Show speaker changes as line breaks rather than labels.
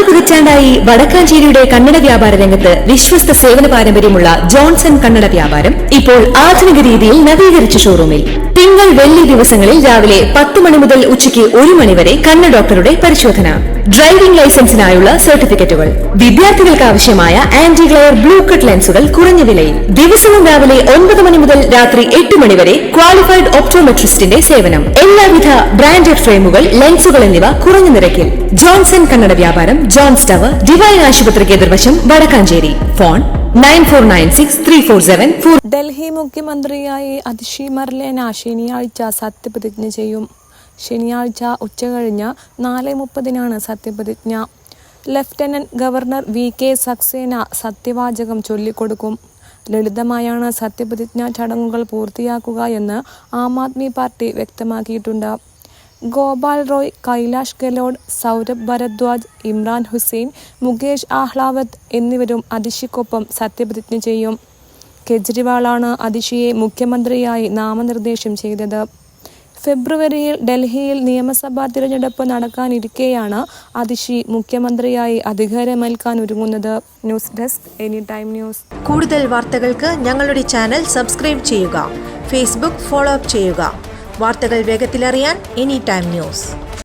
പതിറ്റാണ്ടായി വടക്കാഞ്ചേരിയുടെ കന്നഡ വ്യാപാര രംഗത്ത് വിശ്വസ്ത സേവന പാരമ്പര്യമുള്ള ജോൺസൺ കന്നഡ വ്യാപാരം ഇപ്പോൾ ആധുനിക രീതിയിൽ നവീകരിച്ച ഷോറൂമിൽ തിങ്കൾ വെള്ളി ദിവസങ്ങളിൽ രാവിലെ 10 മണി മുതൽ ഉച്ചയ്ക്ക് 1 മണി വരെ കണ്ണ് ഡോക്ടറുടെ പരിശോധന, ഡ്രൈവിംഗ് ലൈസൻസിനായുള്ള സർട്ടിഫിക്കറ്റുകൾ, വിദ്യാർത്ഥികൾക്ക് ആവശ്യമായ ആന്റി ഗ്ലെയർ ബ്ലൂ കട്ട് ലെൻസുകൾ കുറഞ്ഞ വിലയിൽ, ദിവസവും രാവിലെ 9 മണി മുതൽ രാത്രി 8 മണി വരെ ക്വാളിഫൈഡ് ഒപ്റ്റോമെട്രിസ്റ്റിന്റെ സേവനം, എല്ലാവിധ ബ്രാൻഡഡ് ഫ്രെയിമുകൾ, ലെൻസുകൾ എന്നിവ കുറഞ്ഞ നിരക്കിൽ. ജോൺസൺ കന്നഡ വ്യാപാരം, ജോൺസ് ടവർ, ഡിവൈൻ ആശുപത്രിക്ക് എതിർവശം, വടക്കാഞ്ചേരി. ഫോൺ 94963474.
ഡൽഹി മുഖ്യമന്ത്രിയായി അതിഷി മർലേന ശനിയാഴ്ച സത്യപ്രതിജ്ഞ ചെയ്യും. ശനിയാഴ്ച ഉച്ചകഴിഞ്ഞ് 4:30 സത്യപ്രതിജ്ഞ. ലഫ്റ്റനന്റ് ഗവർണർ VK സക്സേന സത്യവാചകം ചൊല്ലിക്കൊടുക്കും. ലളിതമായാണ് സത്യപ്രതിജ്ഞാ ചടങ്ങുകൾ പൂർത്തിയാക്കുക എന്ന് ആം ആദ്മി പാർട്ടി വ്യക്തമാക്കിയിട്ടുണ്ട്. ഗോപാൽ റോയ്, കൈലാഷ് ഗെലോട്ട്, സൗരഭ് ഭരദ്വാജ്, ഇമ്രാൻ ഹുസൈൻ, മുകേഷ് ആഹ്ലാവത് എന്നിവരും അതിഷിക്കൊപ്പം സത്യപ്രതിജ്ഞ ചെയ്യും. കെജ്രിവാളാണ് അതിഷിയെ മുഖ്യമന്ത്രിയായി നാമനിർദ്ദേശം ചെയ്തത്. ഫെബ്രുവരിയിൽ ഡൽഹിയിൽ നിയമസഭാ തിരഞ്ഞെടുപ്പ് നടക്കാനിരിക്കെയാണ് അതിഷി മുഖ്യമന്ത്രിയായി അധികാരമേൽക്കാൻ ഒരുങ്ങുന്നത്. News desk, any time news.
കൂടുതൽ വാർത്തകൾക്ക് ഞങ്ങളുടെ ചാനൽ സബ്സ്ക്രൈബ് ചെയ്യുക. ഫേസ്ബുക്ക് ഫോളോ അപ്പ് ചെയ്യുക. വാർത്തകൾ വേഗത്തിലറിയാൻ എനി ടൈം ന്യൂസ്.